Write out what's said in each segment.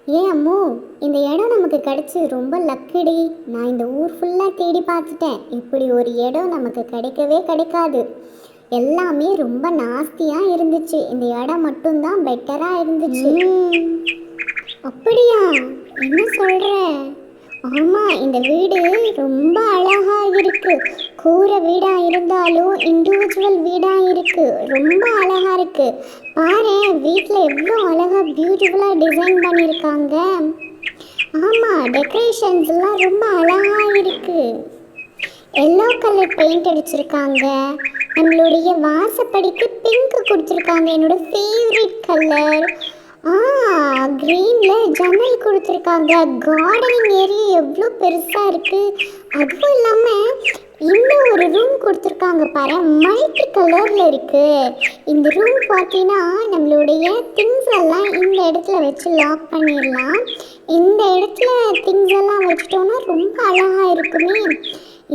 ஏன் அம்மு, இந்த இடம் நமக்கு கிடைச்சி ரொம்ப லக்கடி. நான் இந்த ஊர் ஃபுல்லாக தேடி பார்த்துட்டேன். இப்படி ஒரு இடம் நமக்கு கிடைக்கவே கிடைக்காது. எல்லாமே ரொம்ப நாஸ்தியாக இருந்துச்சு. இந்த இடம் மட்டும்தான் பெட்டராக இருந்துச்சு. அப்படியா? என்ன சொல்கிற? ஆமாம், இந்த வீடு ரொம்ப அழகாக இருக்கு. கூரை வீடாக இருந்தாலும் இண்டிவிஜுவல் வீடாக இருக்கு. ரொம்ப அழகாக இருக்கு. பாரு, வீட்டில் எவ்வளோ அழகாக பியூட்டிஃபுல்லாக டிசைன் பண்ணியிருக்காங்க. ஆமாம், டெக்கரேஷன்ஸ்லாம் ரொம்ப அழகாக இருக்கு. எல்லோ கலர் பெயிண்ட் அடிச்சிருக்காங்க. நம்மளுடைய வாசப்படிக்கு பிங்க் கொடுத்துருக்காங்க, என்னோட ஃபேவரட் கலர். க்ரீனில் ஜன்னல் கொடுத்துருக்காங்க. கார்டனிங் ஏரியா எவ்வளோ பெருசாக இருக்குது. அதுவும் இல்லாமல் இன்னும் ஒரு ரூம் கொடுத்துருக்காங்க பாரு, மல்டி கலரில் இருக்குது. இந்த ரூம் பார்த்தீங்கன்னா நம்மளுடைய திங்ஸ் எல்லாம் இந்த இடத்துல வச்சு லாக் பண்ணிடலாம். இந்த இடத்துல திங்ஸ் எல்லாம் வச்சுட்டோன்னா ரொம்ப அழகாக இருக்குமே.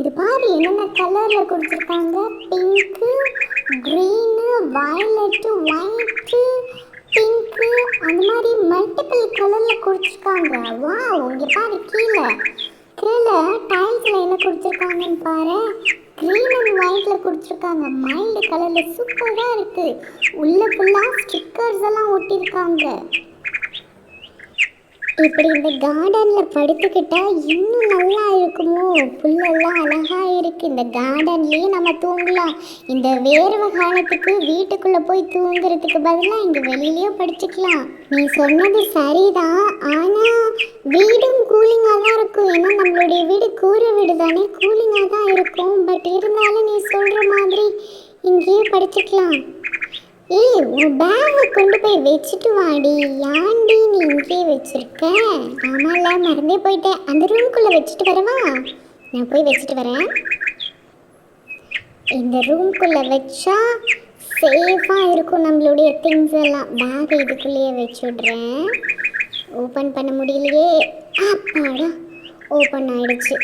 இது பாரு, என்னென்ன கலரில் கொடுத்துருக்காங்க. Pink, green, violet, white, pink, அந்த மாதிரி மல்டிபிள் கலரில் கொடுத்துருக்காங்க. வா, இங்கே பாரு, கீழே டைல்ஸில் என்ன கொடுத்துருக்காங்கன்னு பாரு. க்ரீன் அண்ட் ஒயிட்டில் கொடுத்துருக்காங்க. மைல்டு கலரில் சூப்பராக இருக்குது. உள்ள ஃபுல்லாக ஸ்டிக்கர்ஸ் எல்லாம் ஒட்டியிருக்காங்க. இப்படி இந்த கார்டனில் படுத்துக்கிட்டா இன்னும் நல்லா இருக்குமோ. புல்லெல்லாம் அழகாக இருக்குது. இந்த கார்டன்லேயே நம்ம தூங்கலாம். இந்த வேர்வை காலத்துக்கு வீட்டுக்குள்ளே போய் தூங்குறதுக்கு பதிலாக இங்கே வெளியிலேயே படிச்சுக்கலாம். நீ சொன்னது சரிதான், ஆனால் வீடும் கூலிங்காக தான் இருக்கும். ஏன்னா நம்மளுடைய வீடு கூரை வீடு தானே, கூலிங்காக தான் இருக்கும். பட் இருந்தாலும் நீ சொல்கிற மாதிரி இங்கேயே படிச்சுக்கலாம். ஏய், உன் பேகை கொண்டு போய் வச்சுட்டு வாடி. ஏன்டி நீ இங்கே வச்சிருக்க? ஆமாம்ல, மறந்தே போயிட்டேன். அந்த ரூம்குள்ளே வச்சுட்டு வரவா? நான் போய் வச்சுட்டு வரேன். இந்த ரூம்குள்ளே வச்சா சேஃபாக இருக்கும் நம்மளுடைய திங்ஸ் எல்லாம். பேக் இதுக்குள்ளேயே வச்சு விட்றேன். ஓப்பன் பண்ண முடியலையே. அப்பாடா, ஓப்பன் ஆகிடுச்சு.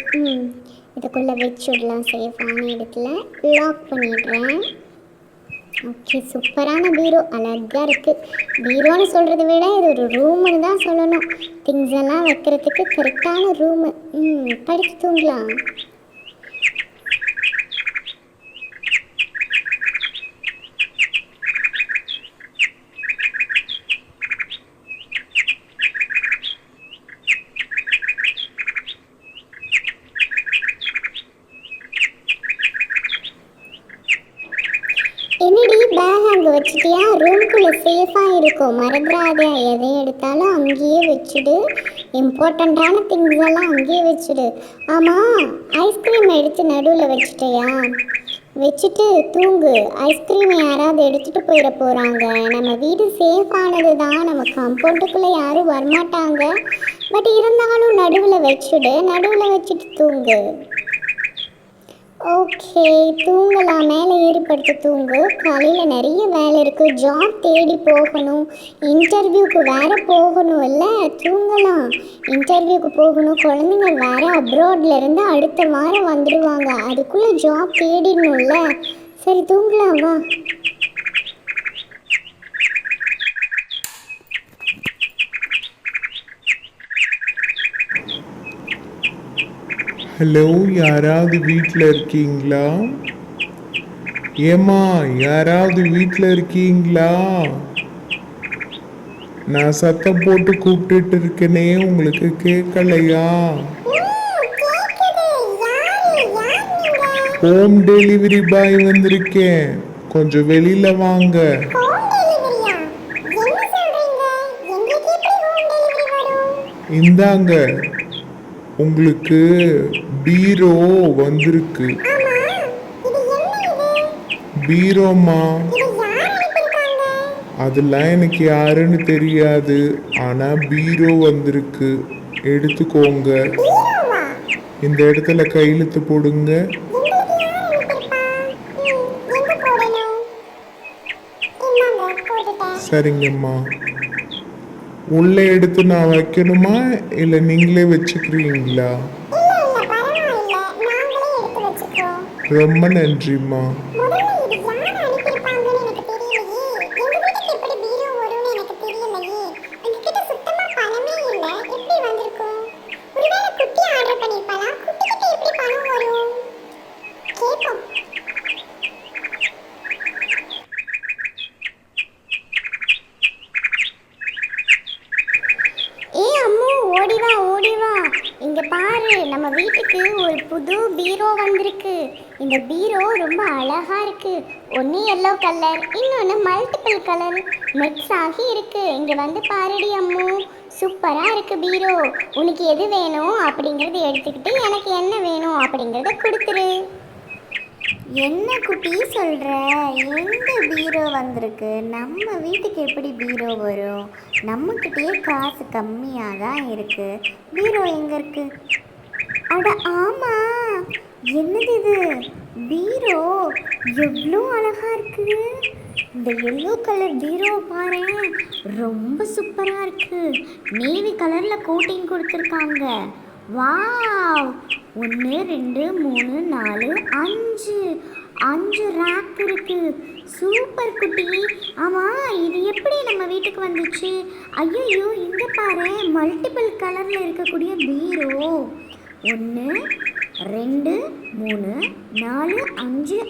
இதுக்குள்ளே வச்சு விடலாம். சேஃபான இடத்துல லாக் பண்ணிடுறேன். ஓகே, சூப்பரான பீரோ, அழகாக இருக்குது. பீரோன்னு சொல்கிறத விட இது ஒரு ரூம்னு தான் சொல்லணும். திங்ஸ் எல்லாம் வைக்கிறதுக்கு கரெக்டான ரூமு. படித்து தூங்கலாம். என்னடி, பேக் அங்கே வச்சுட்டியா? ரூம்குள்ளே சேஃபாக இருக்கும், மறந்துடாத. எதை எடுத்தாலும் அங்கேயே வச்சுடு. இம்பார்ட்டண்ட்டான திங்ஸ் எல்லாம் அங்கேயே வச்சுடு. ஆமாம், ஐஸ்கிரீம் எடுத்து நடுவில் வச்சுட்டியா? வச்சுட்டு தூங்கு. ஐஸ்கிரீமை யாராவது எடுத்துகிட்டு போயிட போகிறாங்க. நம்ம வீடு சேஃபானது தான், நம்ம காம்பவுண்டுக்குள்ளே யாரும் வரமாட்டாங்க. பட் இருந்தாலும் நடுவில் வச்சுடு. நடுவில் வச்சுட்டு தூங்கு. ஓகே, தூங்கலாம். மேலே ஏறிப்படுத்து தூங்கு. காலையில் நிறைய வேலை இருக்குது. ஜாப் தேடி போகணும். இன்டர்வியூக்கு வேறு போகணும். இல்லை, தூங்கலாம். இன்டர்வியூக்கு போகணும். குழந்தைங்க வேறு அப்ராட்லேருந்து அடுத்த வாரம் வந்துடுவாங்க. அதுக்குள்ளே ஜாப் தேடிடணும்ல. சரி, தூங்கலாம், வா. ஹலோ, யாராவது வீட்டில் இருக்கீங்களா? ஏம்மா, யாராவது வீட்டில் இருக்கீங்களா? நான் சத்தம் போட்டு கூப்பிட்டுட்டு இருக்கேனே, உங்களுக்கு கேட்கலையா? ஹோம் டெலிவரி பாய் வந்திருக்கேன், கொஞ்சம் வெளியில வாங்க. இந்தாங்க, உங்களுக்கு பீரோ வந்திருக்கு. பீரோமா? அதெல்லாம் எனக்கு யாருன்னு தெரியாது, ஆனா பீரோ வந்திருக்கு, எடுத்துக்கோங்க. இந்த இடத்துல கையெழுத்து போடுங்க. சரிங்கம்மா. உள்ள எடுத்து நான் வைக்கணுமா, இல்லை நீங்களே வச்சுக்கிறீங்களா? ரொம்ப நன்றிம்மா. பாரு, நம்ம வீட்டுக்கு ஒரு புது பீரோ வந்திருக்கு. இந்த பீரோ ரொம்ப அழகா இருக்கு. ஒன்று எல்லோ கலர், இன்னொன்று மல்டிபிள் கலர் மிக்ஸ் ஆகி இருக்கு. இங்க வந்து பாருடி அம்மு, சூப்பரா இருக்கு பீரோ. உனக்கு எது வேணும் அப்படிங்கறத எடுத்துக்கிட்டு எனக்கு என்ன வேணும் அப்படிங்கறத கொடுத்துரு. என்ன குட்டி சொல்கிற? எந்த பீரோ வந்திருக்கு? நம்ம வீட்டுக்கு எப்படி பீரோ வரும்? நம்மக்கிட்டேயே காசு கம்மியாக தான் இருக்குது. பீரோ எங்கே இருக்கு? அட ஆமாம், என்னது இது? பீரோ எவ்வளோ அழகா இருக்கு. இந்த எல்லோ கலர் பீரோ பாரு, ரொம்ப சூப்பராக இருக்கு. நேவி கலரில் கோட்டிங் கொடுத்துருக்காங்க. வாவ், 1 2 3 4 5 ரேக் இருக்கு. சூப்பர் குட்டி. ஆமாம், இது எப்படி நம்ம வீட்டுக்கு வந்துச்சு? ஐயோ, இங்கே பாரு, மல்டிபிள் கலரில் இருக்கக்கூடிய பீரோ. 1 2 3 4 5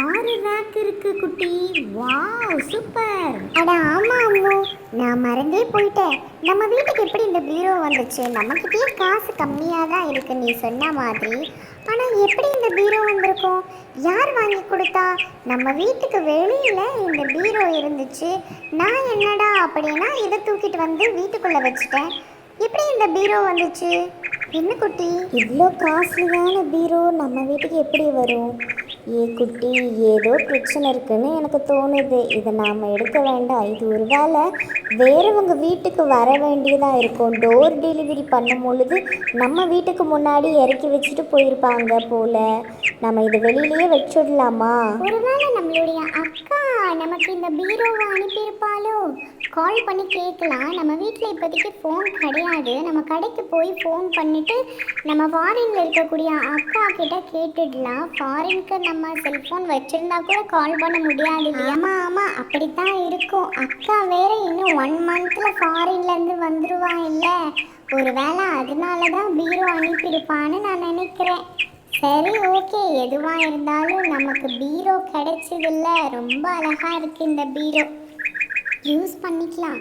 6 ரேக் இருக்கு குட்டி. Wow, super. அட ஆமா அம்மு, நான் மறந்தே போயிட்டேன். நம்ம வீட்டுக்கு எப்படி இந்த பீரோ வந்துச்சு? நம்மக்கிட்டேயே காசு கம்மியாக தான் இருக்கு நீ சொன்ன மாதிரி. ஆனால் எப்படி இந்த பீரோ வந்திருக்கும்? யார் வாங்கி கொடுத்தா? நம்ம வீட்டுக்கு வெளியில் இந்த பீரோ இருந்துச்சு. நான் என்னடா அப்படின்னா இதை தூக்கிட்டு வந்து வீட்டுக்குள்ளே வச்சுட்டேன். எப்படி இந்த பீரோ வந்துச்சு? என்ன குட்டி, இவ்வளோ காஸ்ட்லியான பீரோ நம்ம வீட்டுக்கு எப்படி வரும்? குட்டி, ஏதோ பிரச்சனை இருக்குன்னு எனக்கு தோணுது. இதை நாம் எடுக்க வேண்டாம். இது ஒரு வேளை வேறவங்க வீட்டுக்கு வர வேண்டியதாக இருக்கும். டோர் டெலிவரி பண்ணும் பொழுது நம்ம வீட்டுக்கு முன்னாடி இறக்கி வச்சுட்டு போயிருப்பாங்க போல். நம்ம இதை வெளியிலேயே வச்சுடலாமா? ஒருவேளை நம்மளுடைய அக்கா நமக்கு இந்த பீரோவை அனுப்பியிருப்பாளோ? கால் பண்ணி கேட்கலாம். நம்ம வீட்டில் இப்போதைக்கு ஃபோன் கிடையாது. நம்ம கடைக்கு போய் ஃபோன் பண்ணிவிட்டு நம்ம ஃபாரினில் இருக்கக்கூடிய அக்கா கிட்ட கேட்டுடலாம். ஃபாரினுக்கு நம்ம செல்ஃபோன் வச்சுருந்தா கூட கால் பண்ண முடியாது இல்லையா? ஆமாம், அப்படித்தான் இருக்கும். அக்கா வேறு இன்னும் 1 மந்தில் ஃபாரின்லேருந்து வந்துடுவா இல்லை? ஒரு வேளை அதனால தான் பீரோ அனுப்பியிருப்பான்னு நான் நினைக்கிறேன். சரி, ஓகே, எதுவாக இருந்தாலும் நமக்கு பீரோ கிடைச்சதில்ல. ரொம்ப அழகாக இருக்குது இந்த பீரோ, யூஸ் பண்ணிக்கலாம்.